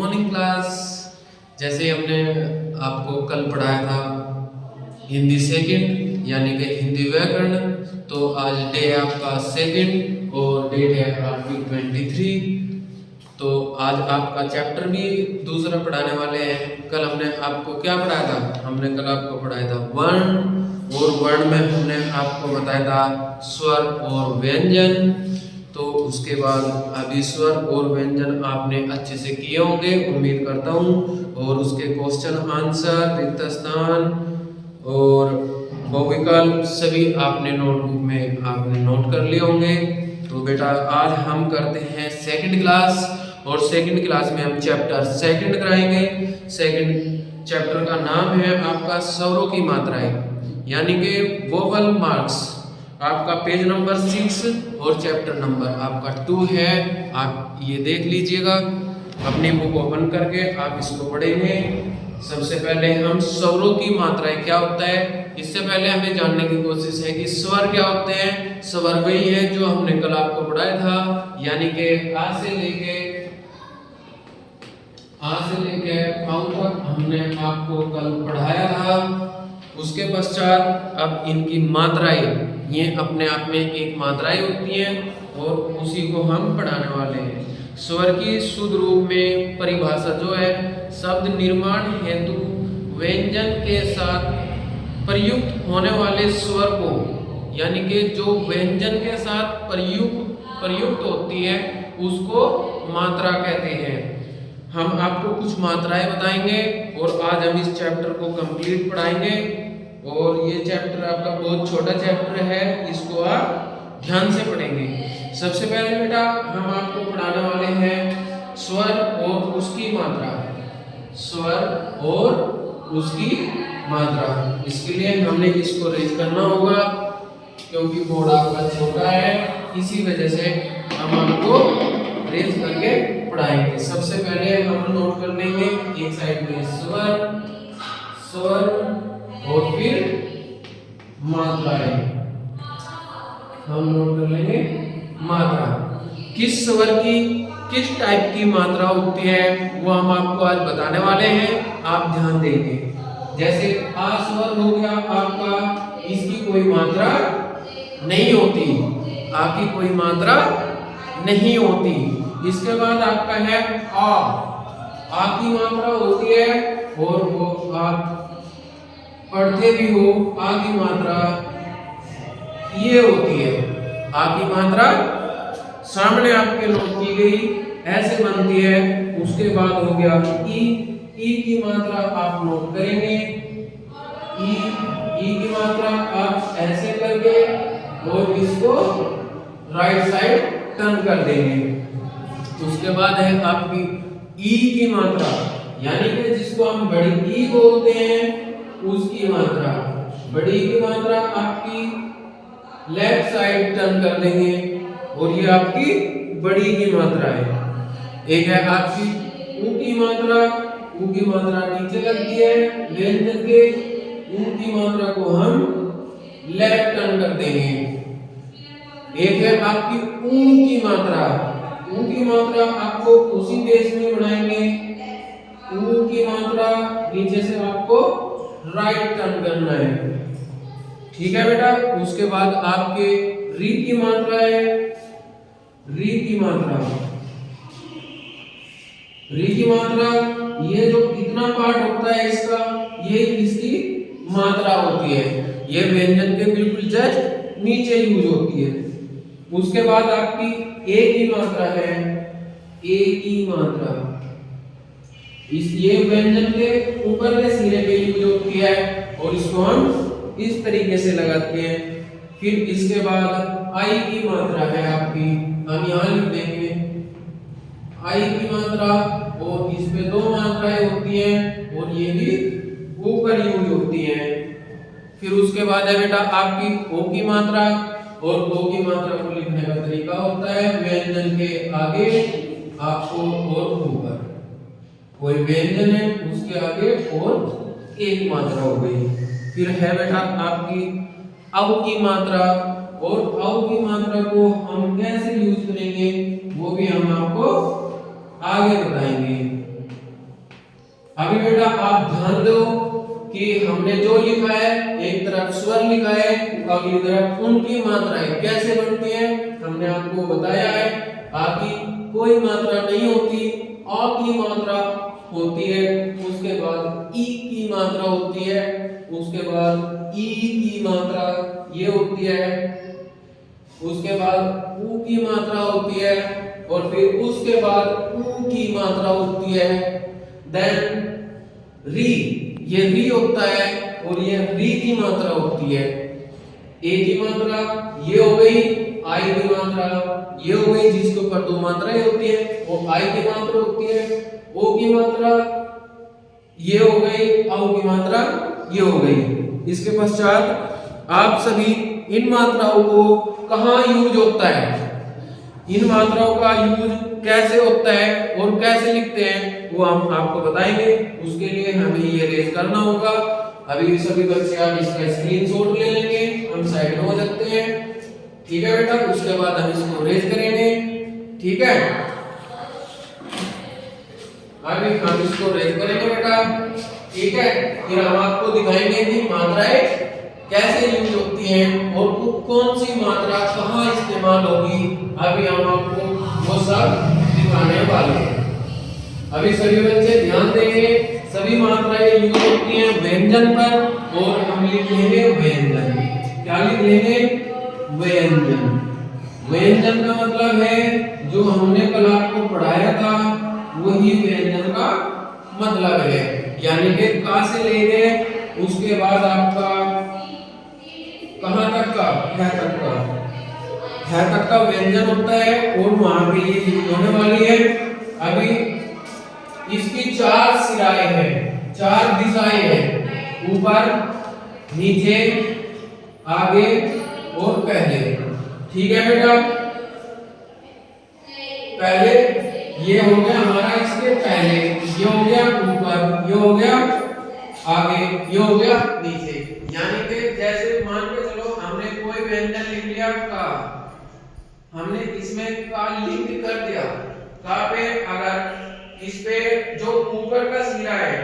Morning class. जैसे हमने आपको कल पढ़ाया था हिंदी सेकंड यानी कि हिंदी व्याकरण, तो आज डे है आपका सेकंड और डेट है आपकी 23। तो आज आपका चैप्टर भी दूसरा पढ़ाने वाले हैं। कल हमने आपको क्या पढ़ाया था? हमने कल आपको पढ़ाया था वर्ण, और वर्ण में हमने आपको बताया था स्वर और व्यंजन। तो उसके बाद अभी स्वर और व्यंजन आपने अच्छे से किए होंगे उम्मीद करता हूँ, और उसके क्वेश्चन आंसर, रिक्त स्थान और बहुविकल्प सभी आपने नोटबुक में आपने नोट कर लिए होंगे। तो बेटा आज हम करते हैं सेकंड क्लास, और सेकंड क्लास में हम चैप्टर सेकंड कराएंगे। सेकंड चैप्टर का नाम है आपका स्वरों की मात्राएं यानी कि वोवल मार्क्स। आपका पेज नंबर 6 और चैप्टर नंबर आपका 2 है। आप ये देख लीजिएगा अपनी बुक ओपन करके, आप इसको पढ़ेंगे। सबसे पहले हम स्वरों की मात्राएं क्या होता है, इससे पहले हमें जानने की कोशिश है कि स्वर क्या होते हैं। स्वर वही है जो हमने कल आपको पढ़ाया था, यानी कि आ से लेके पाँव तक हमने आपको कल पढ़ाया था। उसके पश्चात अब इनकी मात्राएं, ये अपने आप में एक मात्राएं होती हैं और उसी को हम पढ़ाने वाले हैं। स्वर की शुद्ध रूप में परिभाषा जो है, शब्द निर्माण हेतु व्यंजन के साथ प्रयुक्त होने वाले स्वर को, यानी कि जो व्यंजन के साथ प्रयुक्त होती है उसको मात्रा कहते हैं। हम आपको कुछ मात्राएं बताएंगे और आज हम इस चैप्टर को कंप्लीट पढ़ाएंगे। और ये चैप्टर आपका बहुत छोटा चैप्टर है, इसको आप ध्यान से पढ़ेंगे। सबसे पहले बेटा हम आपको पढ़ाने वाले हैं स्वर और उसकी मात्रा। स्वर और उसकी मात्रा, इसके लिए हमने इसको रेज करना होगा क्योंकि बोर्ड आपका छोटा है, इसी वजह से हम आपको रेज करके पढ़ाएंगे। सबसे पहले हम नोट कर लेंगे एक साइड में स्वर और फिर मात्राएं। हम नोट कर लेंगे मात्रा। किस स्वर की किस टाइप की मात्रा होती है वो हम आपको आज बताने वाले हैं, आप ध्यान देंगे। जैसे आ स्वर हो गया आपका, इसकी कोई मात्रा नहीं होती, आ की कोई मात्रा नहीं होती। इसके बाद आपका है आ की मात्रा होती है, और वो आप पढ़ते भी हो, आ की मात्रा ये होती है। आ की मात्रा सामने आपके नोट की गई ऐसे बनती है। उसके बाद हो गया ई की मात्रा आप नोट करेंगे। ई की मात्रा आप ऐसे करके और इसको राइट साइड टर्न कर देंगे। उसके बाद है आपकी ई की मात्रा, यानी कि जिसको हम बड़ी ई बोलते हैं उसकी मात्रा। बड़ी की मात्रा आपकी लेफ्ट साइड टर्न कर देंगे और ये आपकी बड़ी की मात्रा है। एक है आपकी ऊ की मात्रा, ऊ की मात्रा नीचे लगती है व्यंजन के, ऊ की मात्रा को हम लेफ्ट टर्न कर देंगे। एक है आपकी ऊ की मात्रा, ऊ की मात्रा आपको उसी पेज में बनाएंगे। ऊ की मात्रा नीचे से आपको राइट टर्न करना है, ठीक है बेटा। उसके बाद आपके री की मात्रा है, री की मात्रा ये जो इतना पार्ट होता है इसका, ये इसकी मात्रा होती है। ये व्यंजन के बिल्कुल जस्ट नीचे यूज होती है। उसके बाद आपकी ए की मात्रा है, ए की मात्रा ये व्यंजन के ऊपर के सिरे पे यूज होती है और इसको हम इस तरीके से लगाते हैं। फिर इसके बाद आई की मात्रा है आपकी, हम यहाँ लिख देंगे आई की मात्रा, और इसमें दो मात्राएं होती हैं और ये भी ऊपर यूज होती हैं। फिर उसके बाद है बेटा आपकी ओ की मात्रा, और ओ की मात्रा को लिखने का तरीका होता है व्यंजन के आगे आपको और ऊपर कोई व्यंजन है उसके आगे और एक मात्रा हो गई। फिर है बेटा आपकी औ की मात्रा, और औ की मात्रा को हम कैसे यूज करेंगे वो भी हम आपको आगे बताएंगे। अभी बेटा आप ध्यान दो कि हमने जो लिखा है, एक तरफ स्वर लिखा है, अगली तरफ उनकी मात्राएं कैसे बनती है हमने आपको बताया है। आ की कोई मात्रा नहीं होती, आ की मात्रा होती है, उसके बाद ई की मात्रा होती है, उसके बाद ई की मात्रा ये होती है, उसके बाद ऊ की मात्रा होती है, और फिर उसके बाद ऊ की मात्रा होती है। देन री, ये री होता है, और ये री की मात्रा होती है। ए की मात्रा ये हो गई, आई की मात्रा ये हो गई, जिसके ऊपर दो मात्राएं होती है वो आई की मात्रा होती है। ओ की मात्रा ये हो गई, औ की मात्रा ये हो गई। इसके पश्चात आप सभी इन मात्राओं को कहाँ यूज होता है, इन मात्राओं का यूज कैसे होता है और कैसे लिखते हैं वो हम आपको बताएंगे। उसके लिए हमें ये रेज करना होगा। अभी सभी बच्चे आप इसका स्क्रीनशॉट ले लेंगे, हम साइड में हो सकते हैं, ठीक है बेटा। उसके बाद हम इसको रेज करेंगे, ठीक है। अभी हम इसको रेज करेंगे बेटा, ठीक है। फिर हम आपको दिखाएंगे कि मात्राएं कैसे यूज होती हैं और कौन सी मात्रा कहाँ इस्तेमाल होगी, अभी हम आपको वो सब दिखाने वाले हैं। अभी सभी बच्चे ध्यान देंगे, सभी मात्राएं यूज होती हैं व्यंजन पर, और हम लिख लेंगे व्यंजन। क्या लिख लेंगे? व्यंजन। व्यंजन का मतलब है जो हमने कल आपको पढ़ाया था वही व्यंजन का मतलब है, यानी कि का से लेके उसके बाद आपका कहां तक का, है तक का, है तक का व्यंजन होता है, और वहां पे ये यूज होने वाली है। अभी इसकी चार सिराएं हैं, चार दिशाएं हैं, ऊपर, नीचे, आगे और पहले, ठीक है बेटा। पहले ये हो गया हमारा, इसके पहले ये हो गया ऊपर, ये हो गया आगे, ये हो गया नीचे। यानी कि जैसे मान के चलो हमने कोई व्यंजन लिख लिया का, हमने इसमें का लिंक कर दिया, का पे अगर इस पे जो ऊपर का सिरा है,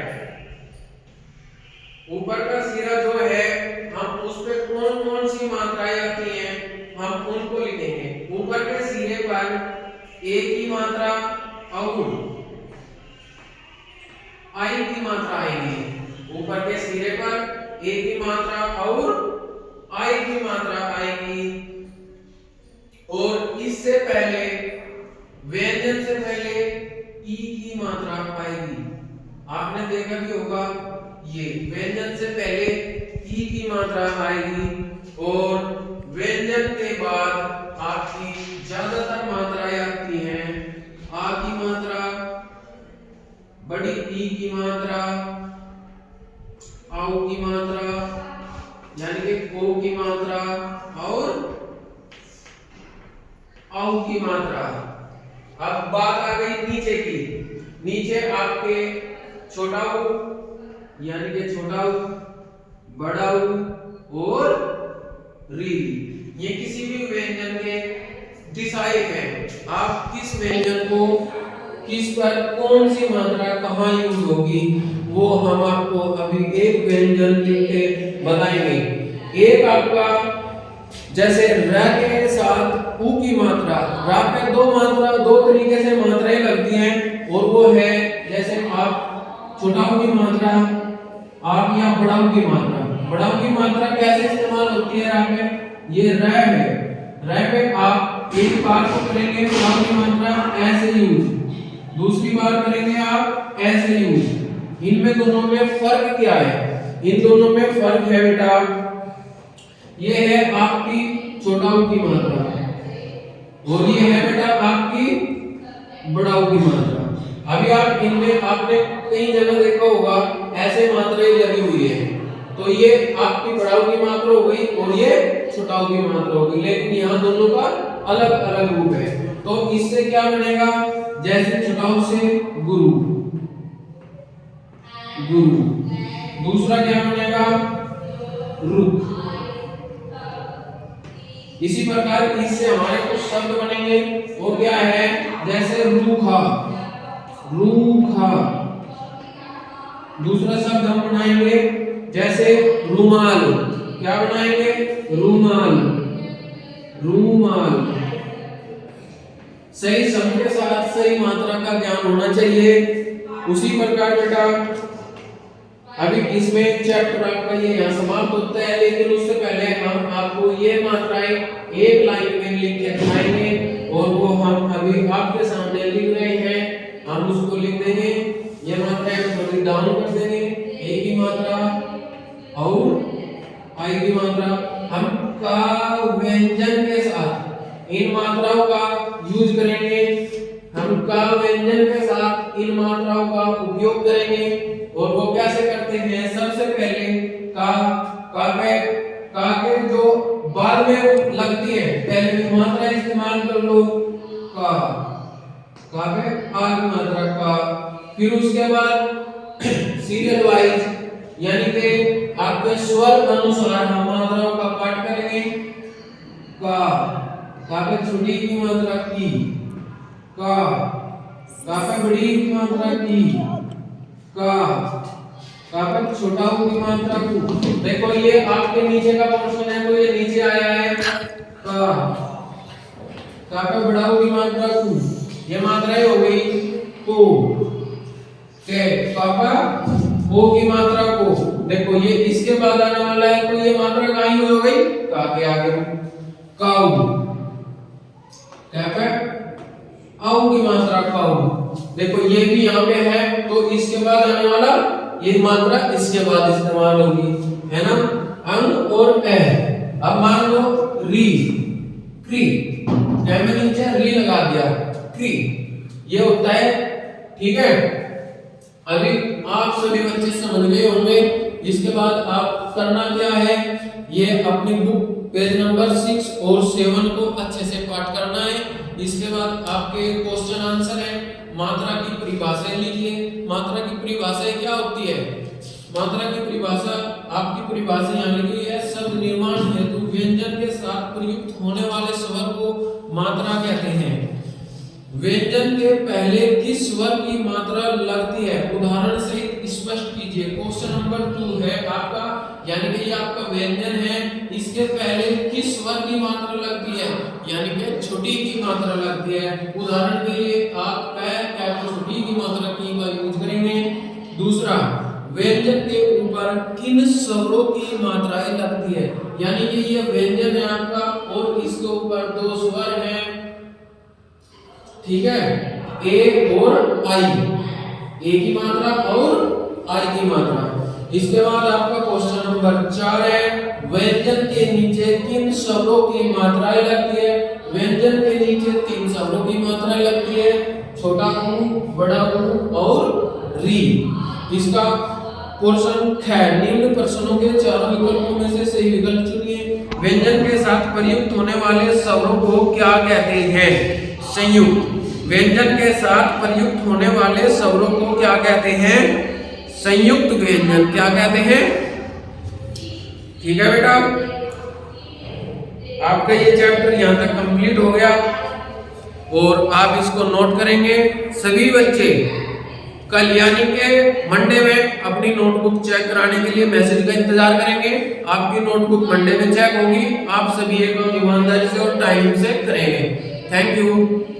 ऊपर का सिरा जो है, हम उस पे कौन कौन सी मात्राएं आती हैं हम उनको लिखेंगे। ऊपर के सिरे पर ए की मात्रा और आई की मात्रा आएगी, ऊपर के सिरे पर ए की मात्रा और आई की मात्रा आएगी। और इससे पहले व्यंजन से पहले ई की मात्रा आएगी, आपने देखा भी होगा, ये व्यंजन से पहले ई की मात्रा आएगी, और व्यंजन के बाद आपकी ज्यादातर मात्राएं आती हैं आ की मात्रा, बड़ी ई की मात्रा, औ की मात्रा यानी कि ओ की मात्रा और औ की मात्रा। अब बात आ गई नीचे की, नीचे आपके छोटा ऊ यानी कि छोटा ऊ, बड़ा ऊ और री, ये किसी भी व्यंजन के दिशाएं हैं। आप किस व्यंजन को किस पर कौन सी मात्रा कहाँ यूज होगी वो हम आपको अभी एक व्यंजन लिख के बताएंगे। एक आपका जैसे र के साथ ऊ की मात्रा, रा पे दो मात्रा, दो तरीके से मात्राएं लगती हैं, और वो है जैसे आप छोटा ऊ की मात्रा, आप या बड़ा ऊ की मात्रा। बड़ा ऊ की मात्रा कैसे इस्तेमाल होती है रा पे? ये र है, र पे आप एक बार को करेंगे बड़ा ऊ की मात्रा ऐसे यूज, दूसरी बार करेंगे आप ऐसे यूज। इनमें दोनों में फर्क क्या है? इन दोनों में फर्क है बेटा, ये है आपकी छोटा ऊ की मात्रा और ये है बेटा आपकी बड़ा ऊ की मात्रा। अभी आप इनमें आपने कई जगह देखा होगा ऐसे मात्राएं लगी हुई है, तो ये आपकी बड़ा ऊ की मात्रा हो गई और ये छोटा ऊ की मात्रा हो गई, लेकिन यहाँ दोनों का अलग अलग रूप है। तो इससे क्या बनेगा? जैसे छोटा ऊ से गुरु, गुरु, दूसरा क्या बनेगा? रुख। इसी प्रकार इससे हमारे कुछ शब्द बनेंगे, वो क्या है? जैसे रूखा, रूखा, दूसरा शब्द हम बनाएंगे जैसे रूमाल। क्या बनाएंगे? रूमाल। रूमाल। सही शब्द के साथ सही मात्रा का ज्ञान होना चाहिए। उसी प्रकार बेटा अभी इसमें चैप्टर आपका ये यहाँ समाप्त होता है, लेकिन उससे पहले हम आपको ये मात्राएं एक लाइन में लिख के दिखाएंगे और वो हम अभी आपके सामने लिख रहे हैं। हम उसको लिख देंगे, ये मात्राएं थोड़ी डाउन कर देंगे। ए की मात्रा और आई की मात्रा हम का व्यंजन के साथ इन मात्राओं का यूज करेंगे। हम का व्यंजन के साथ इन मात्राओं का उपयोग करेंगे और वो कैसे करते हैं? सबसे पहले का के जो बाद में लगती है, पहले भी मात्रा इस्तेमाल कर लो। का पे आ की मात्रा का, फिर उसके बाद सीरियल वाइज यानी कि आपके स्वर अनुसार हम मात्राओं का पाठ करेंगे। का पे छोटी की मात्रा की, का पे बड़ी की मात्रा की, का पे छोटा की मात्रा को। देखो ये आपके नीचे का पोर्शन है, तो ये नीचे आया है। का पे बड़ा की मात्रा को, ये मात्राएं हो गई। को के का ओ की मात्रा को, देखो ये इसके बाद आने वाला है, तो ये मात्रा कहाँ हो गई? का के आगे काऊ। क्या पे आऊ की मात्रा काऊ। देखो ये भी यहाँ पे है, तो इसके बाद आने वाला ये मात्रा इसके बाद इस्तेमाल होगी, है ना? अंग और ए। अब मान लो री, क्री, में नीचे री लगा दिया, क्री, ये होता है। ठीक है, अभी आप सभी बच्चे समझ गए होंगे। इसके बाद आप करना क्या है, ये अपनी बुक पेज नंबर 6 और 7 को अच्छे से पाठ करना है। इसके बाद आपके क्वेश्चन आंसर है। मात्रा की परिभाषाएं लिखिए। मात्रा की परिभाषाएं क्या होती है? मात्रा की परिभाषा, आपकी परिभाषा यहाँ लिखी है। शब्द निर्माण हेतु व्यंजन के साथ प्रयुक्त होने वाले स्वर को मात्रा कहते हैं। व्यंजन के पहले किस स्वर की मात्रा लगती है? उदाहरण सहित स्पष्ट कीजिए। क्वेश्चन नंबर 2 है आपका, यानी कि ये आपका व्यंजन है, इसके पहले किस स्वर की मात्रा लगती है? यानी कि छोटी की मात्रा लगती है। उदाहरण के लिए आप छोटी की मात्रा की का यूज करेंगे। दूसरा, व्यंजन के ऊपर किन स्वरों की मात्राएं लगती है? यानी कि ये व्यंजन है आपका और इसके ऊपर 2 स्वर हैं, ठीक है, ए और आई, ए की मात्रा और आई की मात्रा। इसके बाद आपका क्वेश्चन नंबर 4 है, व्यंजन के नीचे किन शब्दों की मात्राएं लगती है? व्यंजन के नीचे 3 शब्दों की मात्राएं लगती है, छोटा ऊ, बड़ा ऊ और री। इसका पोर्शन ख। निम्न प्रश्नों के चारों विकल्पों में से सही विकल्प चुनिए। व्यंजन के साथ प्रयुक्त होने वाले स्वरों को क्या कहते हैं? संयुक्त। व्यंजन के साथ प्रयुक्त होने वाले स्वरों को क्या कहते हैं? संयुक्त व्यंजन। क्या कहते हैं? ठीक है बेटा, आपका ये चैप्टर यहाँ तक कंप्लीट हो गया और आप इसको नोट करेंगे। सभी बच्चे कल यानी के मंडे में अपनी नोटबुक चेक कराने के लिए मैसेज का इंतजार करेंगे। आपकी नोटबुक मंडे में चेक होगी। आप सभी एक ईमानदारी से और टाइम से करेंगे। Thank you.